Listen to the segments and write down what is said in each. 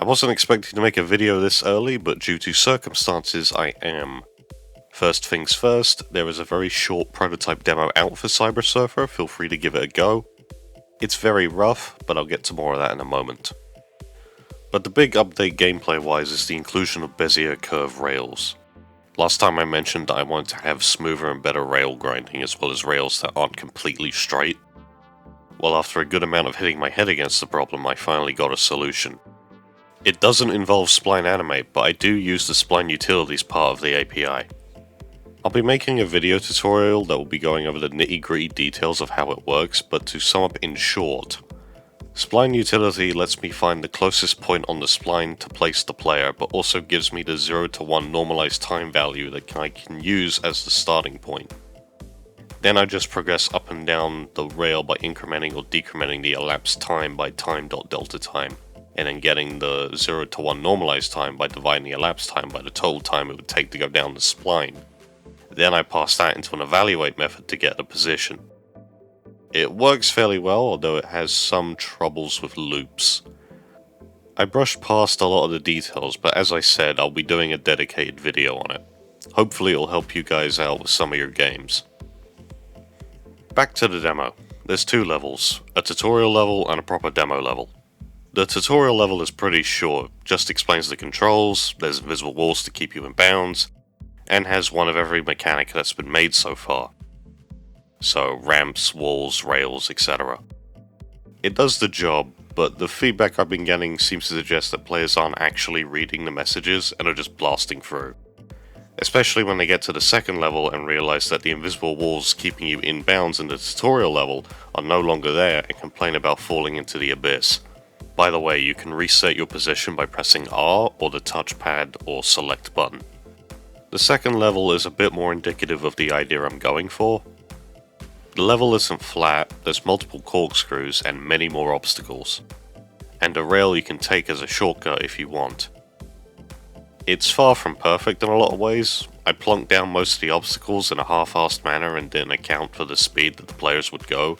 I wasn't expecting to make a video this early, but due to circumstances I am. First things first, there is a very short prototype demo out for CyberSurfer, feel free to give it a go. It's very rough, but I'll get to more of that in a moment. But the big update gameplay wise is the inclusion of Bezier curve rails. Last time I mentioned that I wanted to have smoother and better rail grinding as well as rails that aren't completely straight. Well, after a good amount of hitting my head against the problem, I finally got a solution. It doesn't involve spline animate, but I do use the spline utilities part of the API. I'll be making a video tutorial that will be going over the nitty-gritty details of how it works, but to sum up in short, spline utility lets me find the closest point on the spline to place the player, but also gives me the 0 to 1 normalized time value that I can use as the starting point. Then I just progress up and down the rail by incrementing or decrementing the elapsed time by time.delta time, and then getting the 0 to 1 normalized time by dividing the elapsed time by the total time it would take to go down the spline. Then I pass that into an evaluate method to get the position. It works fairly well, although it has some troubles with loops. I brushed past a lot of the details, but as I said, I'll be doing a dedicated video on it. Hopefully it'll help you guys out with some of your games. Back to the demo. There's two levels, a tutorial level and a proper demo level. The tutorial level is pretty short, just explains the controls, there's invisible walls to keep you in bounds, and has one of every mechanic that's been made so far. So ramps, walls, rails, etc. It does the job, but the feedback I've been getting seems to suggest that players aren't actually reading the messages and are just blasting through. Especially when they get to the second level and realize that the invisible walls keeping you in bounds in the tutorial level are no longer there and complain about falling into the abyss. By the way, you can reset your position by pressing R or the touchpad or select button. The second level is a bit more indicative of the idea I'm going for. The level isn't flat, there's multiple corkscrews and many more obstacles, and a rail you can take as a shortcut if you want. It's far from perfect in a lot of ways. I plunked down most of the obstacles in a half-assed manner and didn't account for the speed that the players would go,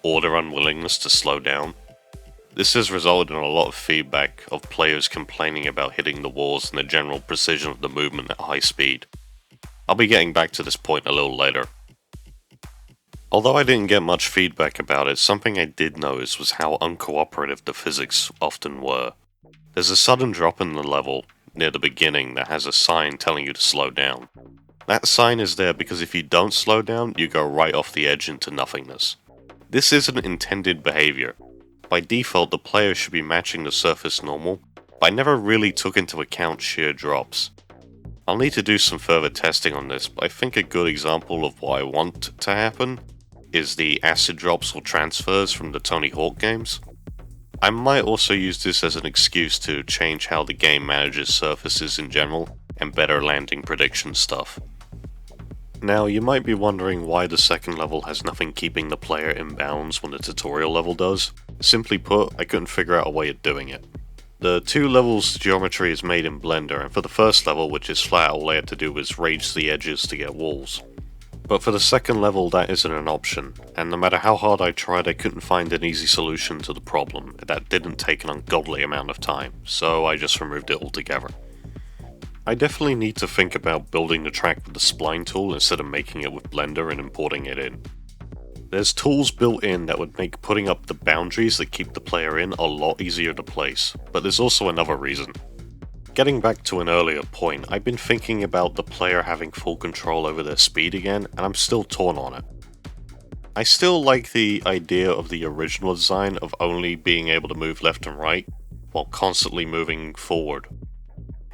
or their unwillingness to slow down. This has resulted in a lot of feedback of players complaining about hitting the walls and the general precision of the movement at high speed. I'll be getting back to this point a little later. Although I didn't get much feedback about it, something I did notice was how uncooperative the physics often were. There's a sudden drop in the level near the beginning that has a sign telling you to slow down. That sign is there because if you don't slow down, you go right off the edge into nothingness. This isn't intended behavior. By default, the player should be matching the surface normal, but I never really took into account sheer drops. I'll need to do some further testing on this, but I think a good example of what I want to happen is the acid drops or transfers from the Tony Hawk games. I might also use this as an excuse to change how the game manages surfaces in general and better landing prediction stuff. Now, you might be wondering why the second level has nothing keeping the player in bounds when the tutorial level does. Simply put, I couldn't figure out a way of doing it. The two levels' geometry is made in Blender, and for the first level, which is flat, all I had to do was raise the edges to get walls. But for the second level, that isn't an option, and no matter how hard I tried, I couldn't find an easy solution to the problem. That didn't take an ungodly amount of time, so I just removed it altogether. I definitely need to think about building the track with the spline tool instead of making it with Blender and importing it in. There's tools built in that would make putting up the boundaries that keep the player in a lot easier to place, but there's also another reason. Getting back to an earlier point, I've been thinking about the player having full control over their speed again, and I'm still torn on it. I still like the idea of the original design of only being able to move left and right, while constantly moving forward,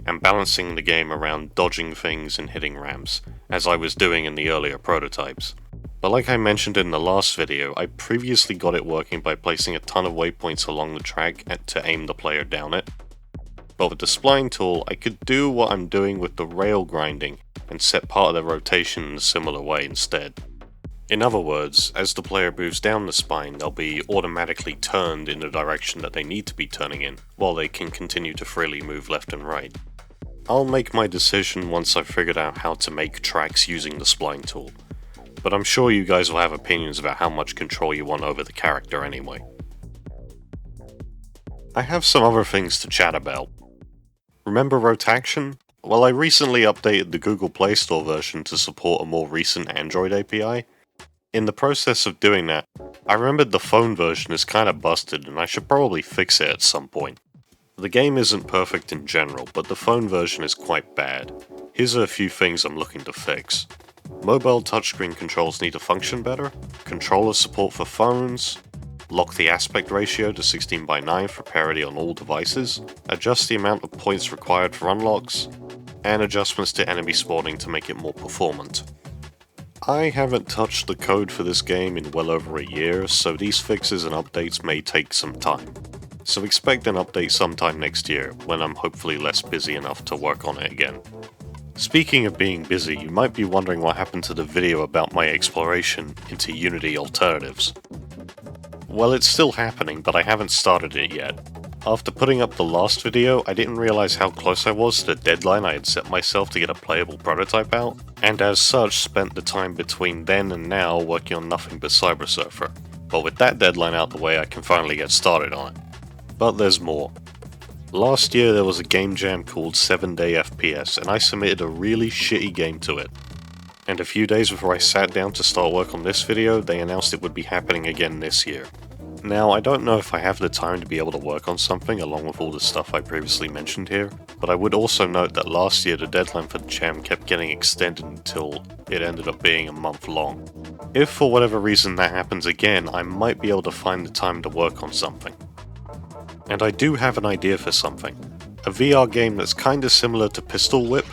and balancing the game around dodging things and hitting ramps, as I was doing in the earlier prototypes. But like I mentioned in the last video, I previously got it working by placing a ton of waypoints along the track to aim the player down it. But with the spline tool, I could do what I'm doing with the rail grinding and set part of the rotation in a similar way instead. In other words, as the player moves down the spine, they'll be automatically turned in the direction that they need to be turning in, while they can continue to freely move left and right. I'll make my decision once I've figured out how to make tracks using the spline tool, but I'm sure you guys will have opinions about how much control you want over the character anyway. I have some other things to chat about. Remember Rotaction? Well, I recently updated the Google Play Store version to support a more recent Android API. In the process of doing that, I remembered the phone version is kinda busted and I should probably fix it at some point. The game isn't perfect in general, but the phone version is quite bad. Here's a few things I'm looking to fix. Mobile touchscreen controls need to function better, controller support for phones, lock the aspect ratio to 16:9 for parity on all devices, adjust the amount of points required for unlocks, and adjustments to enemy spawning to make it more performant. I haven't touched the code for this game in well over a year, so these fixes and updates may take some time. So expect an update sometime next year, when I'm hopefully less busy enough to work on it again. Speaking of being busy, you might be wondering what happened to the video about my exploration into Unity alternatives. Well, it's still happening, but I haven't started it yet. After putting up the last video, I didn't realize how close I was to the deadline I had set myself to get a playable prototype out, and as such spent the time between then and now working on nothing but CyberSurfer. But with that deadline out the way, I can finally get started on it. But there's more. Last year there was a game jam called 7 Day FPS, and I submitted a really shitty game to it. And a few days before I sat down to start work on this video, they announced it would be happening again this year. Now, I don't know if I have the time to be able to work on something along with all the stuff I previously mentioned here, but I would also note that last year the deadline for the jam kept getting extended until it ended up being a month long. If for whatever reason that happens again, I might be able to find the time to work on something. And I do have an idea for something. A VR game that's kinda similar to Pistol Whip,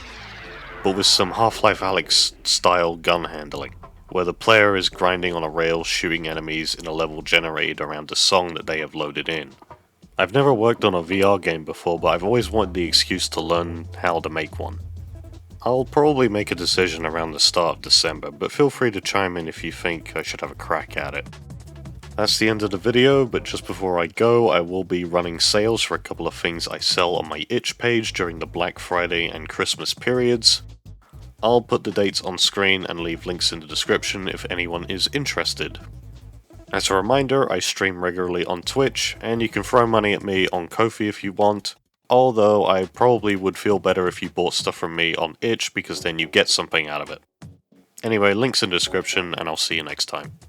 but with some Half-Life Alyx style gun handling, where the player is grinding on a rail shooting enemies in a level generated around a song that they have loaded in. I've never worked on a VR game before, but I've always wanted the excuse to learn how to make one. I'll probably make a decision around the start of December, but feel free to chime in if you think I should have a crack at it. That's the end of the video, but just before I go, I will be running sales for a couple of things I sell on my itch page during the Black Friday and Christmas periods. I'll put the dates on screen and leave links in the description if anyone is interested. As a reminder, I stream regularly on Twitch, and you can throw money at me on Ko-fi if you want, although I probably would feel better if you bought stuff from me on itch because then you get something out of it. Anyway, links in the description, and I'll see you next time.